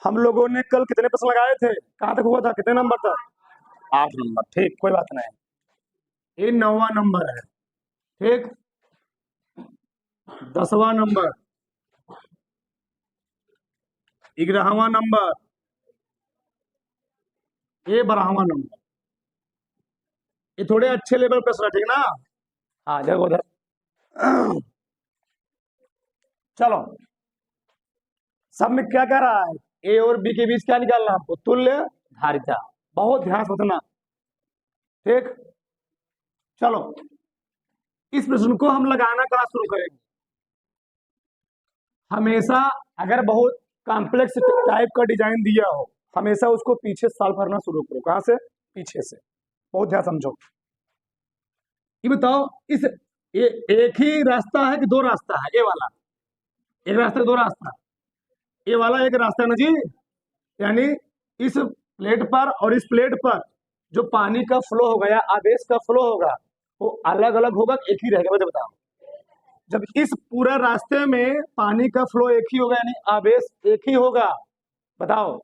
हम लोगों ने कल कितने प्रश्न लगाए थे, कहाँ तक हुआ था, कितने नंबर तक? 8 नंबर। ठीक, कोई बात नहीं। ये 9वां नंबर है। ठीक, 10वां नंबर, 11वां नंबर, ये 12वां नंबर। ये थोड़े अच्छे लेवल प्रश्न है, ठीक ना? हाँ, देखो उधर। चलो, सब में क्या कह रहा है, ए और बी के बीच क्या निकालना है आपको, तुल्य धारिता। बहुत ध्यान से सुनना। ठीक, चलो इस प्रश्न को हम लगाना कहाँ शुरू करेंगे। हमेशा अगर बहुत कॉम्प्लेक्स टाइप का डिजाइन दिया हो, हमेशा उसको पीछे सॉल्व करना शुरू करो। कहाँ से? पीछे से। बहुत ध्यान समझो। ये बताओ, इस एक ही रास्ता है कि दो रास्ता है? ये वाला एक रास्ता, दो रास्ता? ये वाला एक रास्ता है ना जी। यानी इस प्लेट पर और इस प्लेट पर जो पानी का फ्लो होगा या आवेश का फ्लो होगा वो अलग अलग होगा, एक ही रहेगा? मुझे बताओ। जब इस पूरा रास्ते में पानी का फ्लो एक ही होगा यानी आवेश एक ही होगा, बताओ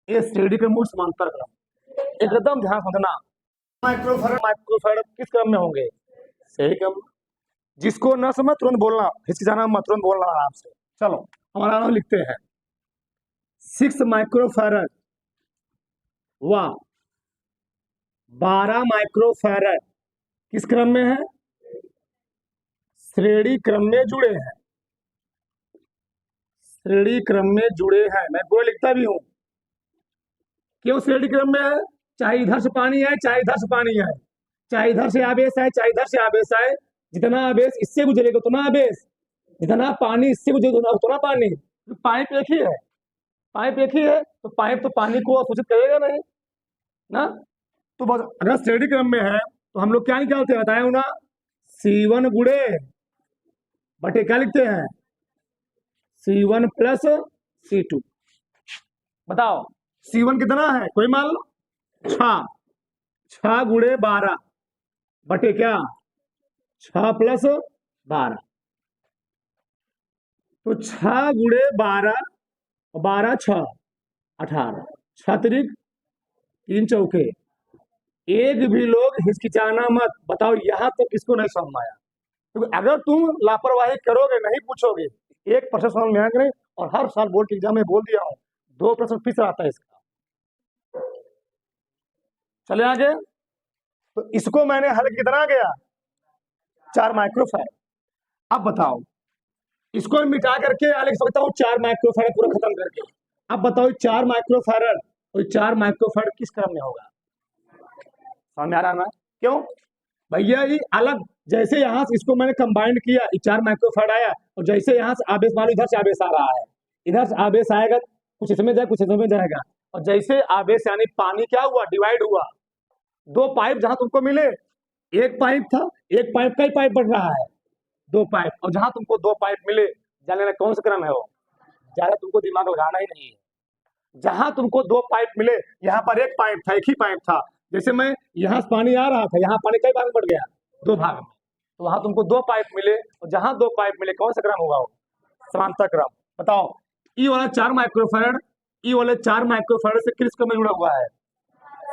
ये श्रेणी के मूल समांतर क्रम। एकदम ध्यान समझना। माइक्रोफैराड किस क्रम में होंगे? सही क्रम। जिसको न समझ तुरंत बोलना, हिचकिचाना मत, तुरंत बोलना आराम से। चलो हमारा नाम लिखते हैं। 6 माइक्रोफैराड व 12 माइक्रोफैराड किस क्रम में है? श्रेणी क्रम में जुड़े हैं। श्रेणी क्रम में जुड़े हैं। मैं पूरा लिखता भी हूं। क्यों श्रेणी क्रम में है? चाहे इधर से पानी आए, चाहे इधर से पानी आए, चाहे इधर से आवेश आए, चाहे इधर से आवेश आए, जितना आवेश इससे गुजरेगा उतना आवेश, जितना पानी इससे गुजरेगा उतना पानी। तो पाइप एक ही है, पाइप एक ही है, तो पाइप तो पानी को अवशोषित करेगा नहीं ना। तो बस अगर श्रेणी क्रम में है तो हम लोग क्या निकालते हैं, बताए ना? C1 गुणे बटे क्या लिखते हैं? C1 plus C2। बताओ C1 कितना है, कोई मान लो 6, 6 गुणे 12 बटे क्या? 6 प्लस 12। तो 6 गुणे 12, 12 6 18, 6 तिरिक 3 चौके। एक भी लोग हिचकिचाना मत। बताओ यहां तो किसको नहीं समझ आया? क्योंकि अगर तुम लापरवाही करोगे, नहीं पूछोगे, एक प्रश्न समझ में आएगा नहीं। और हर साल बोर्ड के एग्जाम में बोल दिया हूं, 2 प्रश्न फिर से आता है इसका। चले आगे। तो इसको मैंने हल कितना गया? 4 माइक्रोफैराड। अब बताओ, इसको मिटा करके लिख सकता हूँ 4 माइक्रोफैराड पूरा खत्म करके। अब बताओ 4 माइक्रोफैराड और 4 माइक्रोफैराड किस क्रम में होगा? समझ में आ रहा ना? क्यों भैया? ये अलग, जैसे यहाँ से इसको मैंने कंबाइंड किया, 4 माइक्रोफैराड आया, और जैसे यहाँ से आवेश, मान लो इधर से आवेश आ रहा है, इधर से आवेश आएगा, कुछ इसमें जाए कुछ इसमें जाएगा, और जैसे आवेश यानी पानी क्या हुआ, डिवाइड हुआ। 2 पाइप जहां तुमको मिले, एक पाइप था, एक पाइप का ही पाइप बढ़ रहा है, 2 पाइप, और जहां तुमको 2 पाइप मिले, जाने में कौन सा क्रम है वो? ज्यादा तुमको दिमाग लगाना ही नहीं है। जहां तुमको 2 पाइप मिले, यहाँ पर एक पाइप था, एक ही पाइप था। जैसे मैं यहाँ से पानी आ रहा था, यहाँ पानी कई भाग में बढ़ गया, 2 भाग में। तो वहां तुमको 2 पाइप मिले, और जहां 2 पाइप मिले, कौन सा क्रम होगा वो? समांतर क्रम। बताओ ई वाला 4 माइक्रोफैराड, ई वाले 4 माइक्रोफैराड से किस क्रम में जुड़ा हुआ है?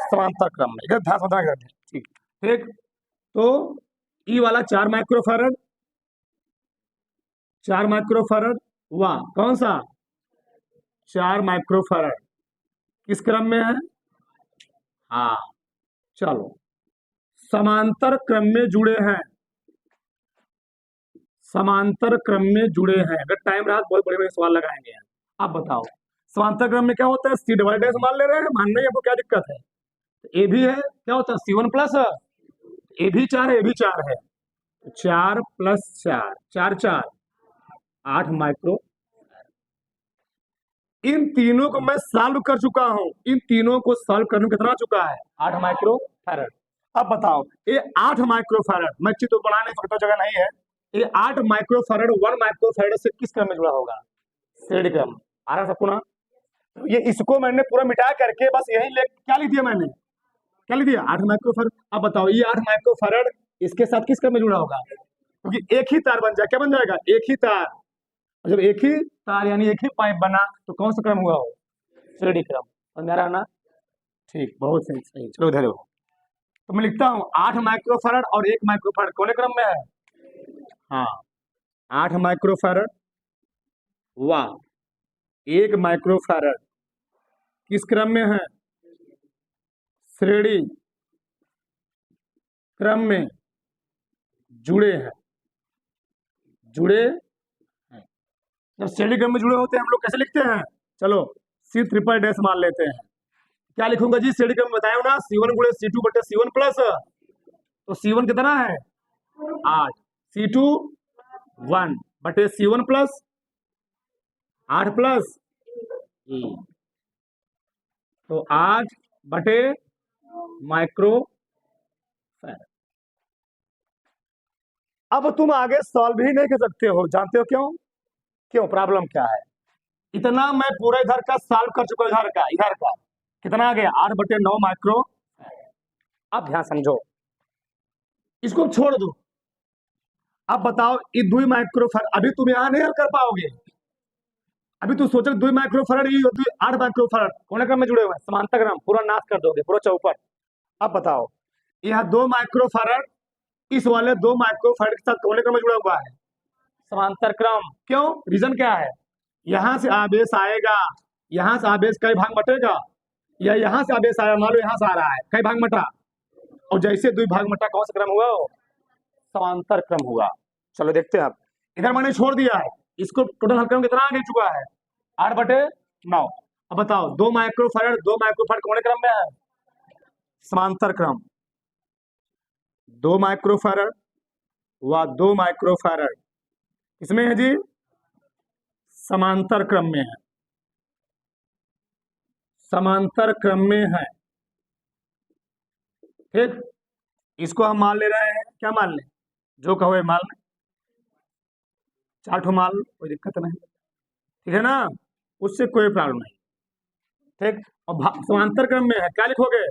समांतर क्रम में। ध्यान समझना। ठीक ठीक। तो ई वाला 4 माइक्रोफैराड, 4 माइक्रोफैराड हुआ, कौन सा? 4 माइक्रोफैराड किस क्रम में है? हाँ, चलो समांतर क्रम में जुड़े हैं। समांतर क्रम में जुड़े हैं। अगर टाइम रहा तो बहुत बड़े बड़े सवाल लगाएंगे। अब बताओ समांतर क्रम में क्या होता है? सी डबल डैश मान ले रहे हैं, मानने आपको क्या दिक्कत है? ए भी है, क्या होता है? C1 प्लस ए भी 4 है, ए भी 4 है, 4 प्लस 4, 4 4 8 माइक्रो। इन तीनों को मैं सॉल्व कर चुका हूं। इन तीनों को सॉल्व करने में कितना चुका है? 8 माइक्रोफैराड। अब बताओ ये 8 माइक्रोफैराड, मैं चित्र तो बना नहीं सकता, जगह नहीं है। ये 8 माइक्रोफैराड 1 माइक्रोफैराड से किस क्रम में जुड़ा होगा? श्रेणी क्रम। आ रहा सबको ना? तो ये इसको मैंने पूरा मिटा करके बस यही क्या लिख दिया मैंने? क्या लिख दिया? 8 माइक्रोफैराड। अब बताओ ये 8 माइक्रोफैराड इसके साथ किस क्रम में जुड़ा होगा? क्योंकि एक ही तार बन जाए, क्या बन जाएगा? एक ही तार। जब एक ही तार यानी एक ही पाइप बना तो कौन सा क्रम हुआ हो? श्रेणी क्रम। और मेरा ना ठीक, बहुत सही सही। चलो इधर हो, तो मैं लिखता हूँ 8 माइक्रोफैरड और 1 माइक्रोफैरड कौन क्रम में है? हाँ, 8 माइक्रोफैरड व 1 माइक्रोफैरड किस क्रम में है? श्रेणी क्रम में जुड़े हैं, जुड़े हैं। जब श्रेणी क्रम में जुड़े होते हैं हम लोग कैसे लिखते हैं? चलो सी ट्रिपल डैश मान लेते हैं। क्या लिखूंगा जी? श्रेणी क्रम बताया ना, C1 गुणे C2 बटे C1 प्लस, तो C1 कितना है? 8, C2 1 बटे C1 प्लस 8 प्लस E, तो 8 बटे माइक्रो फैरड। अब तुम आगे सॉल्व ही नहीं कर सकते हो, जानते हो क्यों? क्यों, प्रॉब्लम क्या है? इतना मैं पूरा इधर का सॉल्व कर चुका हूं, इधर का कितना आ गया? 8 बटे 9 माइक्रो। अब ध्यान समझो, इसको छोड़ दो। अब बताओ ये 2 माइक्रोफैरड, अभी तुम यहां नहीं हल कर पाओगे। अभी तू सोचो 2 माइक्रोफैरड, ये 8 माइक्रोफैरड कौन क्रम में जुड़े हुए हैं? समांतर क्रम, पूरा नाश कर दोगे, पूरा चौपट। अब बताओ, यह 2 माइक्रोफैरड इस वाले 2 माइक्रोफैरड के साथ कौन क्रम में जुड़ा हुआ है? समांतर क्रम। क्यों? रीजन क्या है? यहां से आवेश आएगा, यहां से आवेश कई भाग बटेगा, या यहां से आवेश आया, मान लो यहां से आ रहा है, कई भाग बटा, और जैसे 2 भाग बटा कौन सा क्रम हुआ? समांतर क्रम हुआ। चलो देखते हैं। अब इधर मैंने छोड़ दिया है, इसको टोटल हल क्रम कितना आगे चुका है? 8 बटे 9। अब बताओ 2 माइक्रोफैरड कौन क्रम में है? समांतर क्रम। 2 माइक्रोफैरड व 2 माइक्रोफैरड इसमें है जी? समांतर क्रम में है, समांतर क्रम में है। ठीक, इसको हम मान ले रहे हैं, क्या मान ले? जो कहो मान ले, 4 ठो मान लो, कोई दिक्कत नहीं, ठीक है ना, उससे कोई प्रॉब्लम नहीं। ठीक, और समांतर क्रम में है, क्या लिखोगे?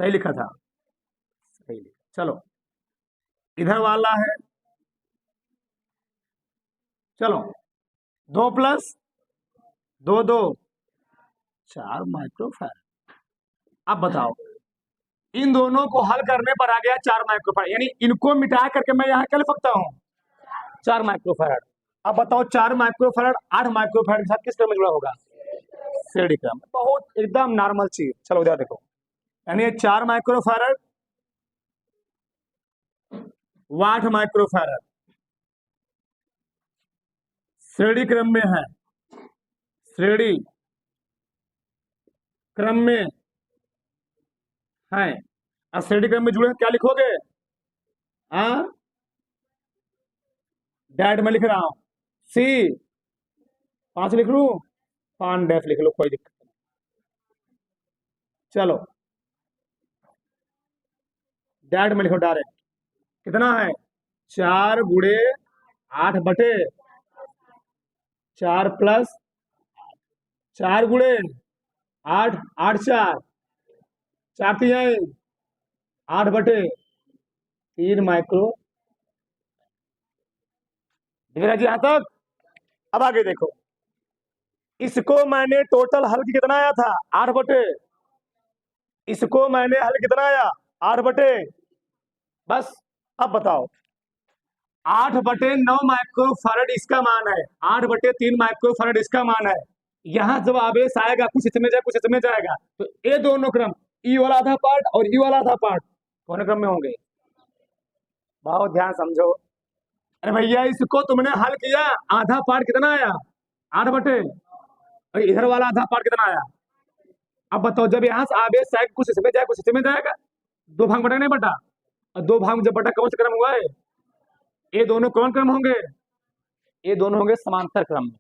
सही लिखा था, सही लिखा। चलो इधर वाला है, चलो 2 प्लस 2 2 4 माइक्रोफैरड। अब बताओ, इन दोनों को हल करने पर आ गया 4 माइक्रोफैरड, यानी इनको मिटा करके मैं यहाँ क्या लिख सकता हूँ? 4 माइक्रोफैरड। अब बताओ 4 माइक्रोफैरड 8 माइक्रोफैरड के साथ किस क्रम में जुड़ा होगा? श्रेणी क्रम। बहुत एकदम नॉर्मल चीज। चलो इधर देखो, यानी 4 माइक्रोफैरड 8 माइक्रोफैरड श्रेणी क्रम में है, श्रेणी क्रम में है। अब श्रेणी क्रम में जुड़े, क्या लिखोगे? डैट में लिख रहा हूं, C 5 लिख लू, 5 डैश लिख लो, कोई दिक्कत नहीं। चलो डैट में लिखो डायरेक्ट, कितना है? 4 गुणे 8 बटे 4 प्लस 4 गुणे 8, 8 4 4 3 8 बटे 3 माइक्रो। ठीक है जी यहां तक? अब आगे देखो, इसको मैंने टोटल हल कितना आया था? 8 बटे, इसको मैंने हल कितना आया? 8 बटे, बस। अब बताओ 8 बटे 9 माइक्रोफैरड इसका मान है, 8 बटे 3 माइक्रोफैरड इसका मान है। यहां जब आवेश आएगा, कुछ इसमें जाए कुछ इसमें जाएगा, तो ये दोनों क्रम, ई वाला आधा पार्ट और ई वाला आधा पार्ट कौन क्रम में होंगे? बहुत ध्यान समझो। अरे भैया इसको तुमने हल किया, आधा पार्ट कितना आया? 8 बटे, और इधर वाला आधा पार्ट कितना आया? अब बताओ जब यहां से आवेश आएगा, कुछ इसमें जाए कुछ इसमें जाएगा, 2 भाग बटा नहीं बटा, और 2 भाग जब बटा कौन सा क्रम हुआ है? ये दोनों कौन क्रम होंगे? ये दोनों होंगे समांतर क्रम में।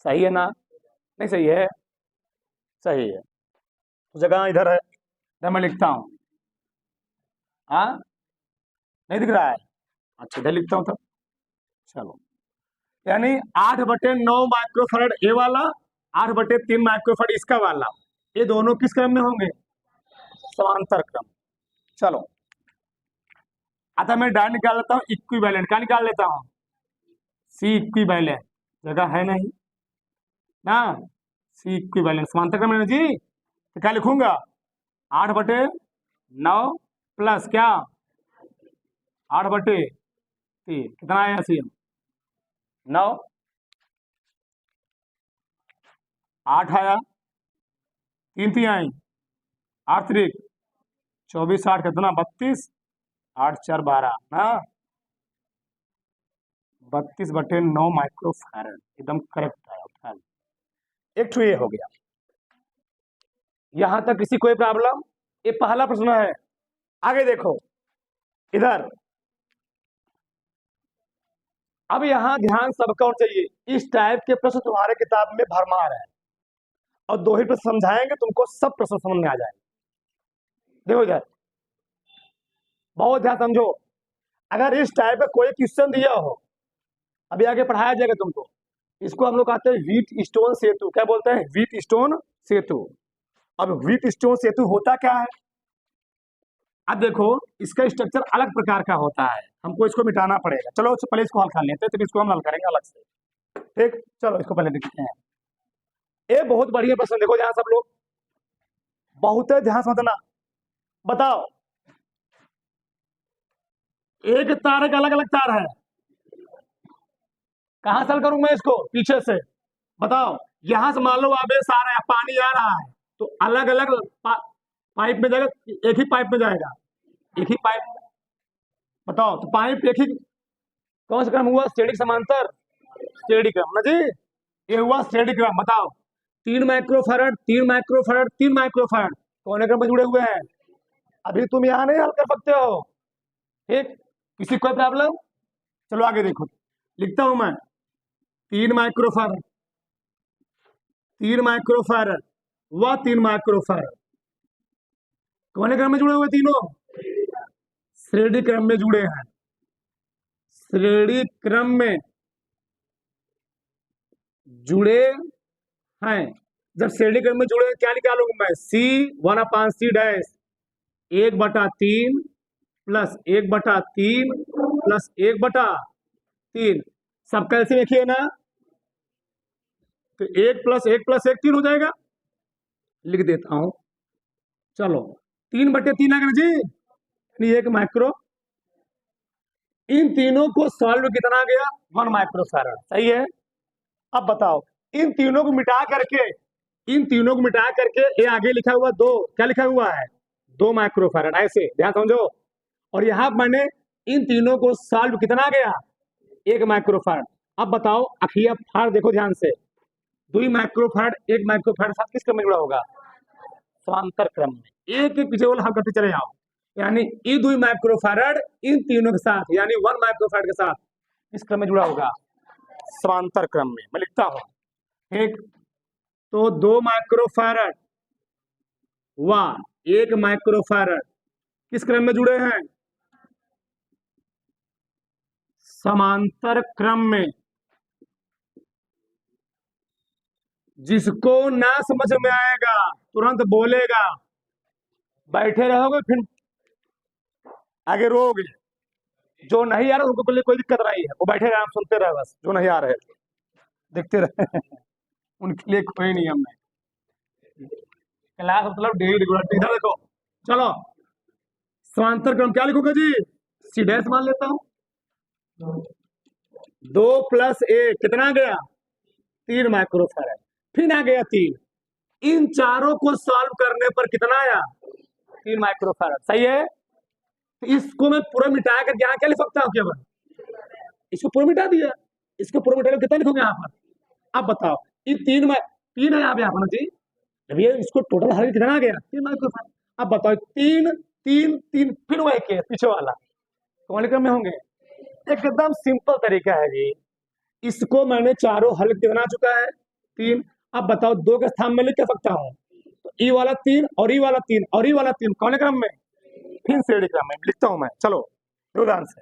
सही है ना? नहीं सही है? सही है। तो जगह इधर है, इधर मैं लिखता हूं। हाँ, नहीं दिख रहा है? अच्छा इधर लिखता हूं तब। चलो, यानी 8 बटे 9 माइक्रोफैरड ए वाला, 8 बटे 3 माइक्रोफैरड इसका वाला, ये दोनों किस क्रम में होंगे? समांतर क्रम। चलो आता मैं डायरेक्ट निकाल लेता हूँ, इक्विवेलेंट क्या निकाल लेता हूँ? C इक्विवेलेंट, जगह है नहीं ना, सी इक्विवेलेंट समांतर क्रम में जी, तो क्या लिखूंगा 8/9 प्लस क्या 8/3 कितना आया सी 9, 8 आया, 3 3 आई, 8 3 24, 8 कितना 32, 8 4 12 हाँ 32/9 माइक्रोफैरड एकदम करेक्ट आया। एक तो ये हो गया, यहां तक किसी कोई प्रॉब्लम? ये पहला प्रश्न है। आगे देखो इधर, अब यहां ध्यान सबका होना चाहिए। इस टाइप के प्रश्न तुम्हारे किताब में भरमार है और 2 ही प्रश्न समझाएंगे, तुमको सब प्रश्न समझ में आ जाएंगे। देखो इधर बहुत ध्यान समझो। अगर इस टाइप का कोई क्वेश्चन दिया हो, अभी आगे पढ़ाया जाएगा तुमको, इसको हम लोग कहते हैं व्हीट स्टोन सेतु। क्या बोलते हैं? व्हीट स्टोन सेतु। अब व्हीट स्टोन सेतु होता क्या है? अब देखो इसका स्ट्रक्चर अलग प्रकार का होता है, हमको इसको मिटाना पड़ेगा। चलो पहले इसको हल कर लेते हैं, तो इसको हम हल करेंगे अलग से। ठीक, चलो इसको पहले देखते हैं। ये बहुत बढ़िया प्रश्न, देखो यहाँ सब लोग बहुत ध्यान समझना। बताओ, एक तार एक अलग अलग तार है, कहां से हल करूं मैं इसको? पीछे से। बताओ, यहां से मान लो आवेश आ रहा है, पानी आ रहा है, तो अलग अलग पाइप में जाएगा, एक ही पाइप में जाएगा, एक ही पाइप। बताओ, तो पाइप एक ही, कौन सा क्रम हुआ? स्टेडिक समांतर स्टेडिक क्रम ना जी, ये हुआ स्टेडिक क्रम। बताओ, 3 माइक्रोफैरड 3 माइक्रोफैरड 3 माइक्रोफैरड कौन क्रम में जुड़े हुए हैं? अभी तुम यहाँ नहीं हल कर सकते हो। ठीक, किसी कोई प्रॉब्लम? चलो आगे देखो, लिखता हूं मैं 3 माइक्रोफैरड 3 माइक्रोफैरड व 3 माइक्रोफैरड कौन क्रम में जुड़े हुए? तीनों श्रेणी क्रम में जुड़े हैं, श्रेणी क्रम में जुड़े हैं। जब श्रेणी क्रम में जुड़े क्या निकालूंगा मैं? C1/C डैश 1/3 प्लस 1/3 प्लस 1/3 सब कैसे देखिए ना, तो 1 + 1 + 1 3 हो जाएगा। लिख देता हूं, चलो 3/3 आ गया जी, यानी 1 माइक्रो। इन तीनों को सॉल्व कितना गया? 1 माइक्रोफैरड। सही है। अब बताओ, इन तीनों को मिटा करके, इन तीनों को मिटा करके ये आगे लिखा हुआ 2, क्या लिखा हुआ है? 2 माइक्रोफैरड। ऐसे ध्यान समझो। और यहां मैंने इन तीनों को सॉल्व कितना गया? 1 माइक्रोफैरड। अब बताओ, अखिया फाड़ देखो ध्यान से, 2 माइक्रोफैरड 1 माइक्रोफैरड साथ किस क्रम में जुड़ा होगा? समांतर क्रम में। एक एक पीछे वाला हल करते चले जाओ, यानी ये 2 माइक्रोफैरड इन तीनों के साथ, यानी 1 माइक्रोफैरड के साथ इस क्रम में जुड़ा होगा, समांतर क्रम में। मैं लिखता हूं, ठीक, तो 2 माइक्रोफैरड व 1 माइक्रोफैरड किस क्रम में जुड़े हैं? समांतर क्रम में। जिसको ना समझ में आएगा तुरंत बोलेगा, बैठे रहोगे फिर आगे रोगे। जो नहीं आ रहा उनको कोई दिक्कत नहीं है, वो बैठे रहे, आप सुनते रहे बस। जो नहीं आ रहे देखते रहे उनके लिए कोई नियम नहीं। क्लास मतलब डेली रेगुलर। इधर देखो, चलो समांतर क्रम क्या लिखूंगा जी? सी डैश मान लेता हूं। 2 + 1 कितना गया? 3 माइक्रोफैरड। फिर आ गया 3। इन चारों को सॉल्व करने पर कितना आया? 3 माइक्रोफैरड। सही है। तो इसको मैं पूरा मिटा कर यहाँ क्या लिख सकता हूँ? केवल इसको पूरा मिटा दिया, इसको पूरा मिटा कितना लिखोगे यहाँ पर? अब बताओ, ये 3 में 3 है यहाँ पर जी, जब ये इसको टोटल हल कितना आ गया? 3 माइक्रोफैरड। अब बताओ 3 3 3 फिर वही केस पीछे वाला कौन क्रम में होंगे? एकदम सिंपल तरीका है जी। इसको मैंने चारों हल कितना चुका है? 3। अब बताओ 2 के स्थान में लिख के सकता हूँ, तो ई वाला 3 और ई वाला 3 और ई वाला 3 कौन क्रम में? फिर श्रेणी क्रम में लिखता हूं मैं। चलो उदाहरण से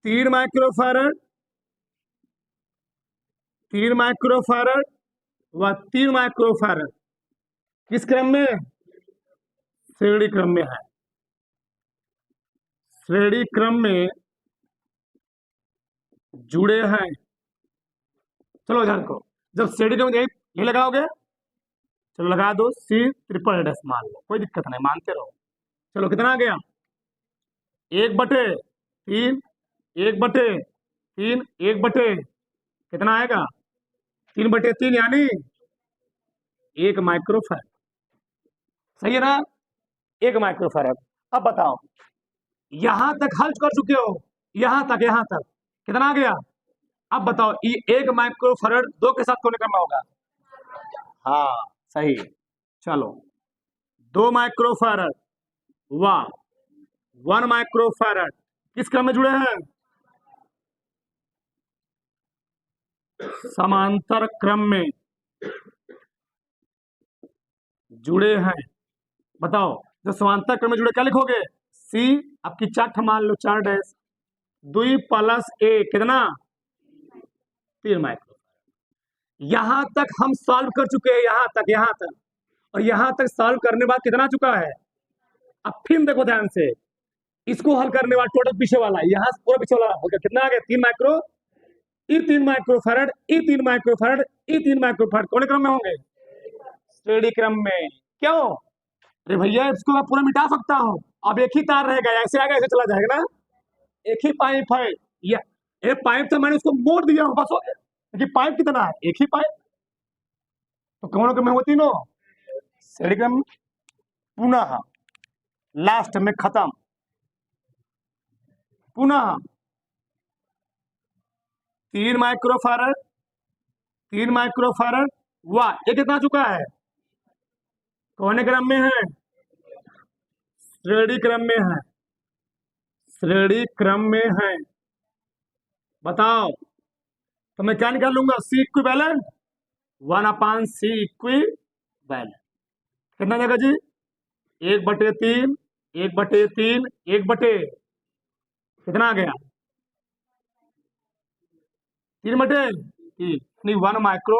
3 माइक्रोफैरड 3 माइक्रोफैरड व 3 माइक्रोफैरड किस क्रम में? श्रेणी क्रम में है। श्रेणी क्रम में जुड़े हैं। चलो ध्यान को, जब स्टेडी क्रम यही लगाओगे, चलो लगा दो सी ट्रिपल डैश मान लो, कोई दिक्कत नहीं, मानते रहो। चलो कितना आ गया, 1/3, 1/3, 1/, कितना आएगा 3/3 यानी 1 माइक्रोफैराड, सही है ना, 1 माइक्रोफैराड। अब बताओ यहां तक हल कर चुके हो, यहां तक कितना आ गया। अब बताओ 1 माइक्रोफैराड 2 के साथ कौन करना होगा, हाँ सही। चलो 2 माइक्रोफैराड व 1 माइक्रोफैराड किस क्रम में जुड़े हैं, समांतर क्रम में जुड़े हैं। बताओ जब समांतर क्रम में जुड़े क्या लिखोगे, सी आपकी 4 मान लो 4 डैश 2 + 1 कितना 3 माइक्रो। यहां तक हम सॉल्व कर चुके हैं, यहां तक और यहां तक सॉल्व करने बाद कितना चुका है। अब फिर देखो ध्यान से, इसको हल करने वाला टोटल पीछे वाला, यहां से पूरा पीछे वाला हो गया, कितना आ गया 3 माइक्रो, ई 3 माइक्रोफैराड, ई 3 माइक्रोफैराड, ई 3 माइक्रोफैराड कौन क्रम में होंगे, स्टेडी क्रम में। क्यों, अरे भैया इसको मैं पूरा मिटा सकता हूँ, अब एक ही तार रहेगा, ऐसे आएगा ऐसे चला जाएगा ना, एक ही पाइप है, ये पाइप तो मैंने उसको मोड़ दिया हूँ बस हो गया, लेकिन पाइप कितना है, एक ही पाइप, तो कौन क्रम में हो तीनों, स्टेडी क्रम। पुनः लास्ट में खत्म, पुनः 3 माइक्रोफैराड, 3 माइक्रोफैराड वाह, ये कितना चुका है, कौन क्रम में है, श्रेणी क्रम में है, श्रेणी क्रम में है। बताओ तो मैं क्या निकाल लूंगा, सी इक्विवेलेंट 1/c इक्विवेलेंट कितना देगा जी, 1/3, 1/3, 1/, कितना आ गया 3/3, 1 माइक्रो,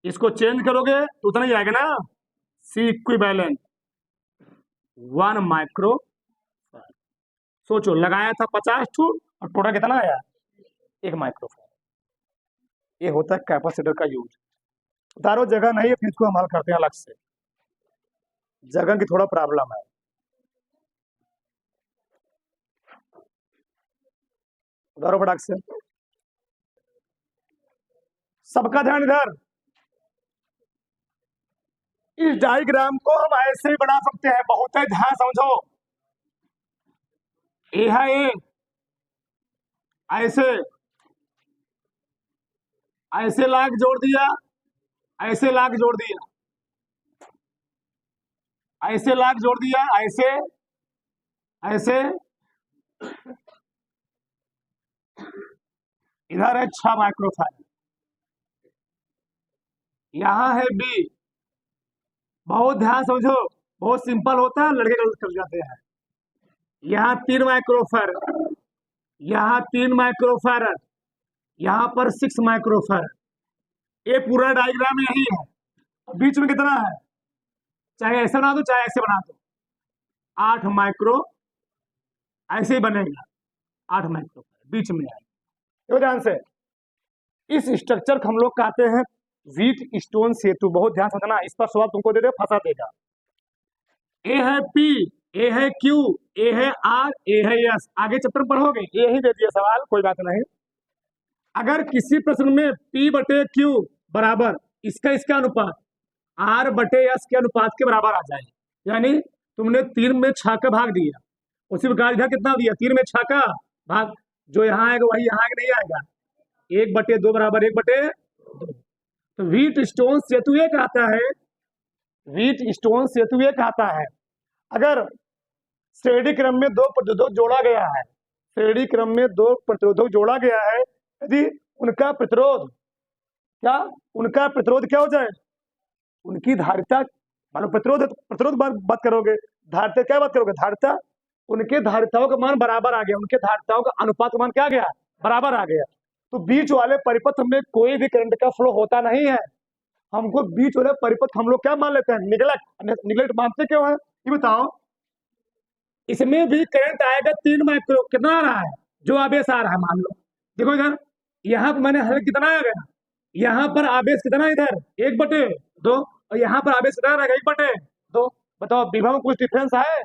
इसको चेंज करोगे तो उतना ही आएगा ना, सी इक्विवेलेंट 1 माइक्रो। सोचो लगाया था 50 ठू और टोटल कितना आया 1 माइक्रोफैराड। ये होता है कैपेसिटर का यूज। उतारो जगह नहीं है, फिर इसको हम हल करते हैं अलग से, जगह की थोड़ा प्रॉब्लम है। उतारो फटाक से, सबका ध्यान इधर। इस डायग्राम को हम ऐसे ही बना सकते हैं, बहुत ही ध्यान समझो, ए है ए, ऐसे ऐसे लाग जोड़ दिया, ऐसे लाग जोड़ दिया, ऐसे लाग जोड़ दिया, ऐसे ऐसे, इधर है 6 माइक्रोफैराड, यहां है बी, बहुत ध्यान समझो, बहुत सिंपल होता है, लड़के गलत कर जाते हैं। यहाँ 3 माइक्रोफैराड, यहाँ 3 माइक्रोफैराड, यहाँ पर 6 माइक्रोफैराड, ये पूरा डायग्राम यही है। बीच में कितना है, चाहे ऐसे बना दो चाहे ऐसे बना दो, 8 माइक्रो, ऐसे ही बनेगा 8 माइक्रोफैराड बीच में आएगा। तो ध्यान से, इस स्ट्रक्चर को हम लोग कहते हैं व्हीट स्टोन सेतु। बहुत ध्यान समझना, इस पर सवाल तुमको दे दे फंसा देगा। ए है पी, ए है क्यू, ए है आर, ए है एस, आगे चैप्टर पढ़ोगे, ए ही दे दिया सवाल, कोई बात नहीं। अगर किसी प्रश्न में P/Q बराबर इसका अनुपात R/S के अनुपात के बराबर आ जाए, यानी तुमने 3 में 6 का भाग दिया, उसी प्रकार इधर कितना दिया 3 में 6 का भाग, जो यहाँ आएगा वही यहाँ नहीं आएगा, 1/2 बराबर 1/2। तो व्हीट स्टोन सेतु ये कहता है, व्हीट स्टोन सेतु ये कहता है, अगर श्रेणी क्रम में 2 प्रतिरोधक जोड़ा गया है, श्रेणी क्रम में 2 प्रतिरोधक जोड़ा गया है, यदि उनका प्रतिरोध क्या हो जाए, उनकी धारिता, मानो प्रतिरोध बात करोगे, धारिता क्या बात करोगे, धारिता, उनके धारिताओं का मान बराबर आ गया, उनके धारिताओं का अनुपात का मान क्या आ गया, बराबर आ गया। तो बीच वाले परिपथ में कोई भी करंट का फ्लो होता नहीं है, हमको बीच वाले परिपथ हम लोग क्या मान लेते हैं, निगलेक्ट मानते क्यों है, ये बताओ। इसमें भी करंट आएगा 3 माइक्रो, कितना आ रहा है, जो आवेश आ रहा है, मान लो देखो इधर, यहाँ मैंने हल कितना आ गया, यहाँ पर आवेश कितना इधर 1/2, और यहाँ पर आवेश कितना रहेगा 1/2। बताओ विभव में कुछ डिफरेंस है?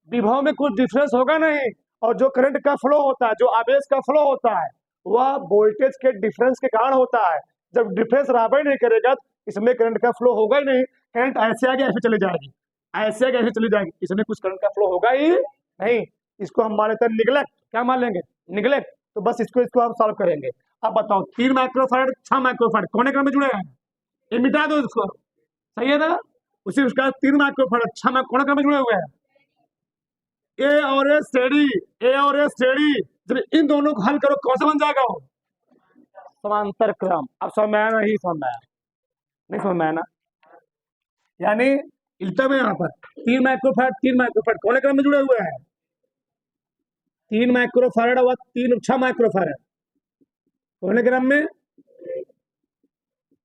विभव में कुछ डिफरेंस होगा नहीं। और जो करंट का फ्लो होता है, जो आवेश का फ्लो होता है, वह वोल्टेज के डिफरेंस के कारण होता है। जब डिफरेंस बराबर नहीं करेगा तो इसमें करंट का फ्लो होगा ही नहीं। करंट ऐसे आगे ऐसे चली जाएगी, ऐसे आगे ऐसे चली जाएगी, इसमें कुछ करंट का फ्लो होगा ही नहीं। इसको हम मान लेते हैं निगलेक्ट। क्या मान लेंगे? निगलेक्ट। तो बस इसको हम सॉल्व करेंगे। अब बताओ 3 माइक्रोफैराड 6 माइक्रोफैराड कौन क्रम में जुड़े हैं? ये मिटा दो इसको, सही है ना? उसी उसका 3 माइक्रोफैराड 6 कौन क्रम में जुड़े हुए हैं? ए और ए श्रेणी, ए और ए श्रेणी। जब इन दोनों को हल करो कौन सा बन जाएगा वो? समांतर क्रम। अब समझ में आया? नहीं समझ में आया? नहीं समझ में आया ना? यानी इल्टा में यहाँ पर 3 माइक्रोफैराड कौन क्रम में जुड़े हुए हैं? 3 माइक्रोफैराड और 6 माइक्रोफैराड कौन क्रम में?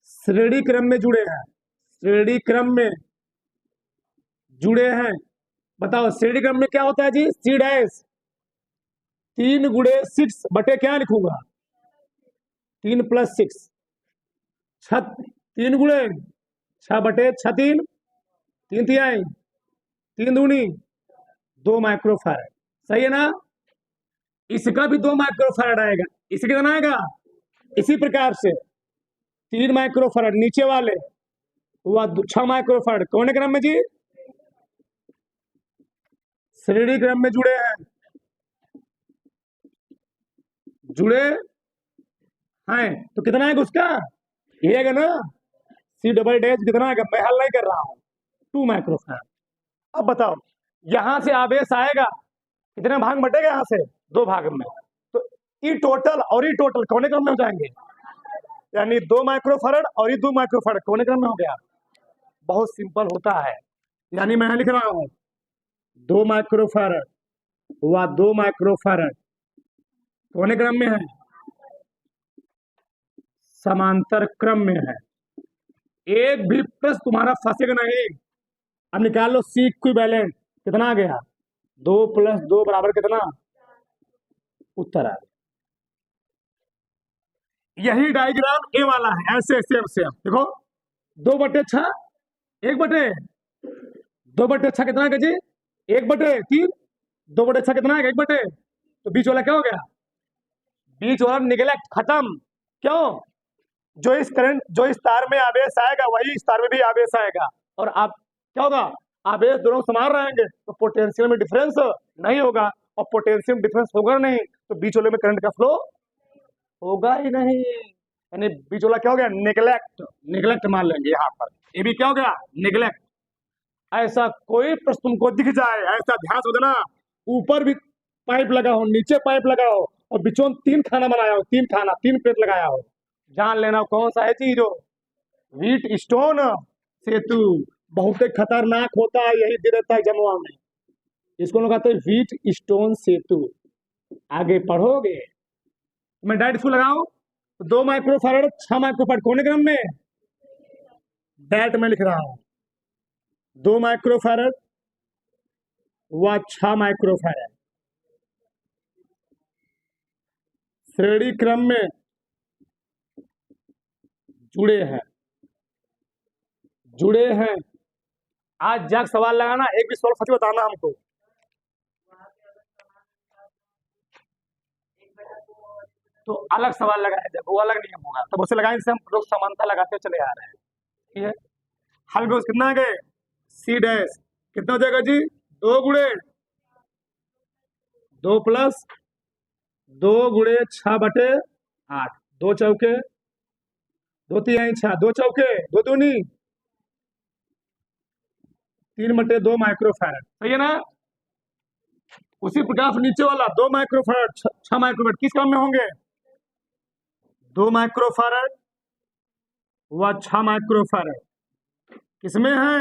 श्रेणी क्रम में जुड़े हैं, श्रेणी क्रम में जुड़े हैं। बताओ श्रेणी क्रम में क्या होता है जी? सी डैश 3 गुणे 6 बटे क्या लिखूंगा? 3 + 6 3 गुणे 6 बटे 6 3 3 3 दूनी 2 माइक्रोफैराड। सही है ना? इसका भी 2 माइक्रोफैराड आएगा। इसी कितना आएगा? इसी प्रकार से 3 माइक्रोफैराड नीचे वाले वह 6 माइक्रोफैराड कौन क्रम में जी? श्रेणी क्रम में जुड़े हैं, जुड़े हैं। तो कितना आएगा उसका? ये आएगा ना सी डबल डैश। कितना आएगा? मैं हल नहीं कर रहा हूं, 2 माइक्रोफैराड। अब बताओ यहां से आवेश आएगा, कितने भाग बटेगा? यहां से 2 भाग में। तो ई टोटल और ई टोटल कौन क्रम में हो जाएंगे? यानी 2 माइक्रोफैराड और ये 2 माइक्रोफैराड कौन क्रम में हो गया? बहुत सिंपल होता है। यानी मैं लिख रहा हूं 2 माइक्रोफैराड व 2 माइक्रोफैराड कौन क्रम में है? समांतर क्रम में है। एक भी प्रश्न तुम्हारा फंसेगा नहीं। अब निकाल लो सी इक्विवेलेंट। कितना आ गया? 2 + 2 बराबर कितना? उत्तर आ गया। यही डायग्राम ए वाला है, ऐसे सेम सेम देखो। 2/6 2/6 कितना है जी? 1/3। 2/6 कितना है? 1/। तो बीच वाला क्या हो गया? बीच वाला निगलेक्ट, खत्म। क्यों? जो इस तार में आवेश आएगा वही इस तार में भी आवेश आएगा। और आप क्या होगा? आवेश दोनों समान रहेंगे तो पोटेंशियल में डिफरेंस नहीं होगा। और पोटेंशियल में डिफरेंस होगा नहीं तो बीच वाले में करंट का फ्लो होगा ही नहीं। यानी बीच वाला क्या हो गया? निगलेक्ट। निगलेक्ट मान लेंगे यहाँ पर। ये भी क्या हो गया? निगलेक्ट। ऐसा कोई प्रश्न तुमको दिख जाए, ऐसा ध्यान से देना, ऊपर भी पाइप लगा हो, नीचे पाइप लगा हो, और बीचों 3 खाना बनाया हो, 3 खाना 3 प्लेट लगाया हो, जान लेना कौन सा है चीज हो? व्हीट स्टोन सेतु। बहुत खतरनाक होता है, यही दे देता है जमुआ में। इसको लोग कहते हैं व्हीट स्टोन सेतु। आगे पढ़ोगे। मैं डायरेक्ट इसको लगाऊं 2 माइक्रोफैराड 6 माइक्रोफैराड कौन क्रम में? डायरेक्ट मैं लिख रहा हूं 2 माइक्रोफैराड व 6 माइक्रोफैराड श्रेणी क्रम में जुड़े हैं, जुड़े हैं। आज जाग सवाल लगाना, एक भी सवाल सच बताना हमको। तो अलग सवाल लगाया जाए, वो अलग नियम होगा। तो उसे लगाने से हम लोग समानता लगाते चले आ रहे हैं। ठीक है? हल में कितना गए? सी डैश कितना हो जाएगा जी? 2 गुणे 2 + 2 गुणे 6 बटे 8। 2 चौके 2 3 6, 2 चौके 2 दूनी 3 बटे 2 माइक्रोफैराड। सही है ना? उसी प्रकार से नीचे वाला 2 माइक्रोफैराड 6 माइक्रोफैराड किस क्रम में होंगे? 2 माइक्रोफैराड व 6 माइक्रोफैराड किसमें है?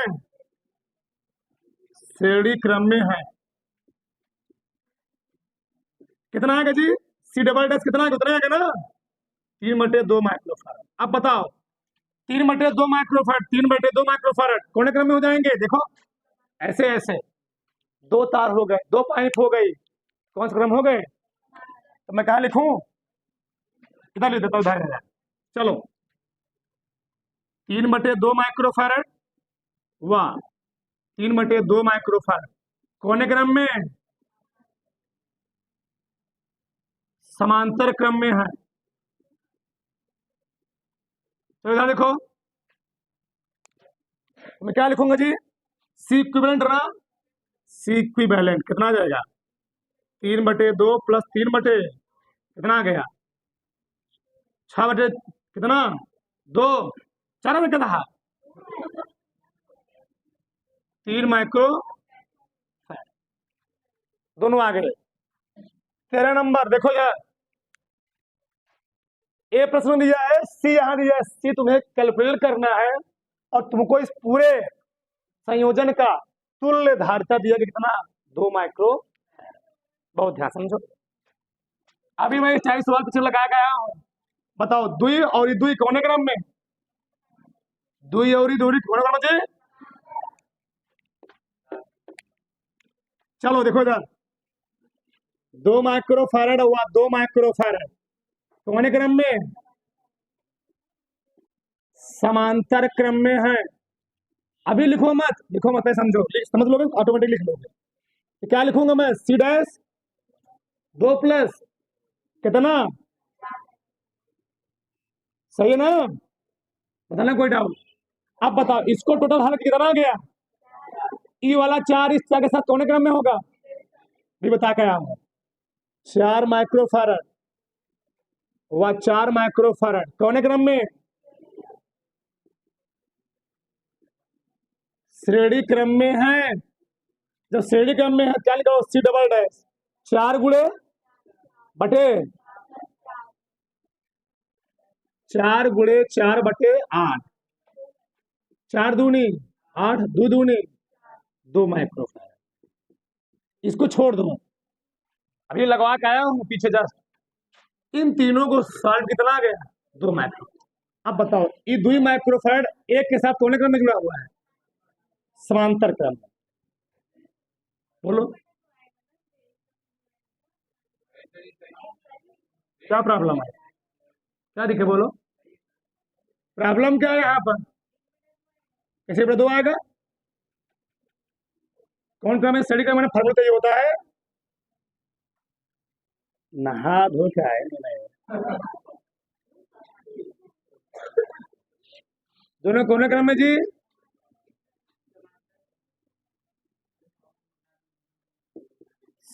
श्रेणी क्रम में है। कितना आएगा जी? सी डबल डैश कितना आएगा? उतना आएगा ना 3/2 माइक्रोफैराड। अब बताओ 3/2 माइक्रोफैराड 3/2 माइक्रोफैराड कौन क्रम में हो जाएंगे? देखो ऐसे ऐसे 2 तार हो गए, 2 पाइप हो गई, कौन सा क्रम हो गए? तो मैं कहा लिखूं? इधर लिख देता हूं, चलो 3/2 माइक्रोफैरड व 3/2 माइक्रोफैरड कौन क्रम में, समांतर क्रम में है। तो इधर देखो मैं क्या लिखूंगा जी, सी इक्विवेलेंट ना, सी इक्विवेलेंट कितना आ जाएगा, 3/2 प्लस 3 बटे कितना आ गया, 6 बटे कितना 2, 4 में कितना 3 माइक्रो दोनों आ गए। 13 नंबर देखो यार, ए प्रश्न दिया है, सी यहां दिया है, सी तुम्हें कैलकुलेट करना है और तुमको इस पूरे संयोजन का तुल्य धारिता दिया कि कितना 2 माइक्रो। बहुत ध्यान समझो, अभी मैं 40 सवाल पीछे लगा के आया हूं। बताओ दुई और दुई कौन क्रम में, दुई और दूरी कौन क्रम में। चलो देखो इधर 2 माइक्रोफैरड हुआ, 2 माइक्रोफैरड कौन क्रम में, समांतर क्रम में है। अभी लिखो मत, लिखो मत, समझो, समझ लोगे ऑटोमेटिक लिख लोगे। तो क्या लिखूंगा मैं, सी डैश 2 प्लस कितना, सही है ना, बताना कोई डाउट। अब बताओ इसको टोटल हल कितना गया, ई वाला 4 इस 4 के साथ कौन क्रम में होगा, भी बता के आया हूं। 4 माइक्रोफैरड व 4 माइक्रोफैरड कौन क्रम में, श्रेणी क्रम में है। जब श्रेणी क्रम में है क्या लिखो, सी डबल डैश 4 गुणे बटे 4 × 4/8, 4 दूनी 8, 2 दूनी 2 माइक्रोफैरड। इसको छोड़ दो, अभी लगवा के आया हूं पीछे जस्ट, इन तीनों को सॉल्व कितना आ गया, 2 माइक्रो। अब बताओ ये 2 माइक्रोफैरड एक के साथ कौन क्रम में जुड़ा हुआ है, समांतर क्रम में। बोलो क्या प्रॉब्लम है, क्या दिखे, बोलो प्रॉब्लम क्या है यहाँ पर, कैसे 2 आएगा, कौन क्रम है, स्टडी क्रम में फॉर्मूला तो ये होता है, नहा धो के आए दोनों कौन क्रम में जी,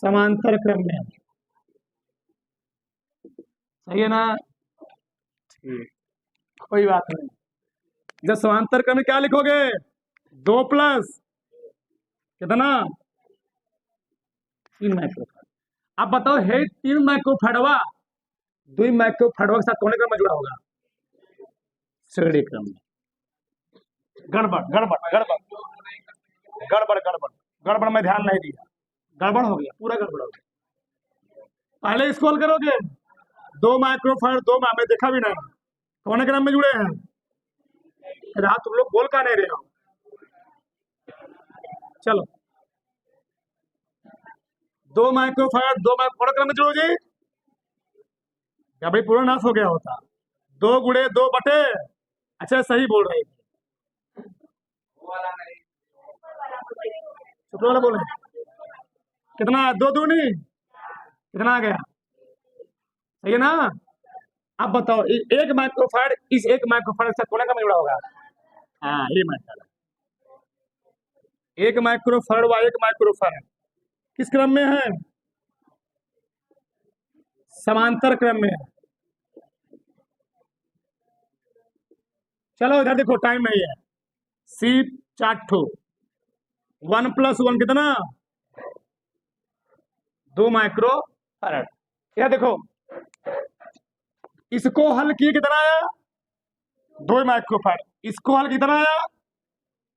समांतर क्रम में, सही है ना, ठीक, कोई बात नहीं। जब समांतर क्रम में क्या लिखोगे, 2 प्लस कितना 3 माइक्रोफैरड। अब बताओ है 3 माइक्रोफैरडवा 2 माइक्रोफैरडवा के साथ कौन क्रम में जुड़ा होगा, श्रेणी क्रम में। गड़बड़ गड़बड़ गड़बड़ गड़बड़ गड़बड़ गड़बड़ में ध्यान नहीं दिया, गड़बड़ हो गया, पूरा गड़बड़ हो गया। पहले स्क्रॉल करोगे, 2 माइक्रोफैरड 2 में देखा भी नहीं, कौन क्रम में जुड़े हैं, रात तुम लोग बोल का नहीं रहे हो। चलो 2 माइक्रोफैरड 2 कौन क्रम में जुड़ो जी, क्या भाई पूरा नाश हो गया होता, 2 गुणे 2 बटे, अच्छा सही बोल रहे वाला बोले, कितना 2 दूनी कितना आ गया, सही है ना। अब बताओ एक माइक्रोफैरड इस 1 माइक्रोफैरड से कौन क्रम में जुड़ा होगा, हाँ ये मैटर है। 1 माइक्रोफैरड व 1 माइक्रोफैरड किस क्रम में है, समांतर क्रम में है। चलो इधर देखो टाइम नहीं है, सी 4 ठो 1 + 1 कितना 2 माइक्रोफैरड। यह देखो इसको हल किए कितना आया, 2 माइक्रोफैरड, इसको हल कितना आया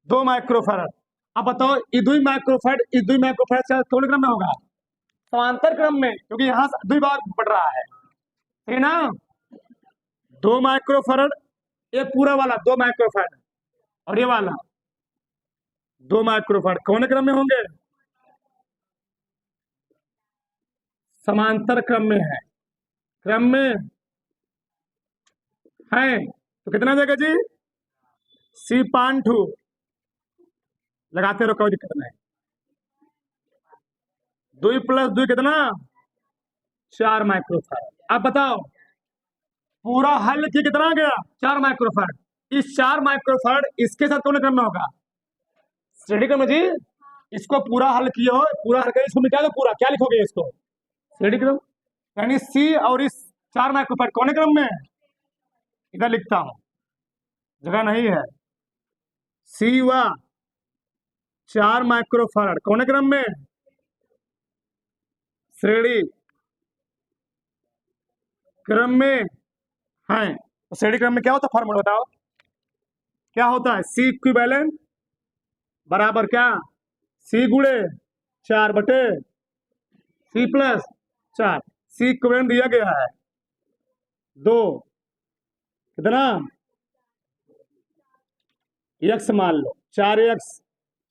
2 माइक्रोफैरड। अब बताओ ये 2 माइक्रोफैरड इस 2 माइक्रोफैरड से कौन क्रम में होगा, समांतर क्रम में, क्योंकि यहां 2 बार बढ़ रहा है, ठीक है ना। 2 माइक्रोफैरड ये पूरा वाला 2 माइक्रोफैरड और ये वाला 2 माइक्रोफैरड कौन क्रम में होंगे, समांतर क्रम में है, क्रम में है। तो कितना देगा जी सी 5 लगाते रहो, कोई दिक्कत नहीं। 2 + 2 कितना? 4 माइक्रोफैराड। अब बताओ पूरा हल की कितना गया? 4 माइक्रोफैराड। इस 4 माइक्रोफैराड इसके साथ कौन करना होगा? श्रेणी क्रम में जी। इसको पूरा हल किया हो, पूरा हल कर इसको मिटा दो पूरा, क्या लिखोगे इसको? श्रेणी क्रम। यानी सी और इस 4 माइक्रोफैराड कौन क्रम में? इधर लिखता हूं, जगह नहीं है। सी व 4 माइक्रोफैराड कौन क्रम में? श्रेणी क्रम में है। तो श्रेणी क्रम में क्या होता है? फॉर्मूला बताओ क्या होता है? सी इक्विवेलेंट बराबर क्या? सी गुणे 4/सी + 4। सी इक्विवेलेंट दिया गया है 2, कितना? x मान लो 4x,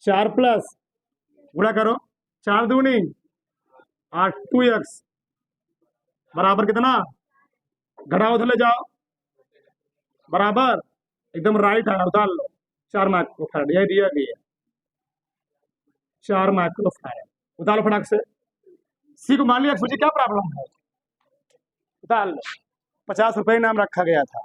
4 + गुणा करो 4 दूनी 8, 2x बराबर कितना? घटाओ, उधर ले जाओ, बराबर एकदम राइट है, उतार लो। 4 माइक्रोफैराड यह दिया गया 4 माइक्रोफैराड। उतार लो फटाक से। सी को मान लिया, मुझे क्या प्रॉब्लम है? उतार लो। 50 रुपये इनाम रखा गया था।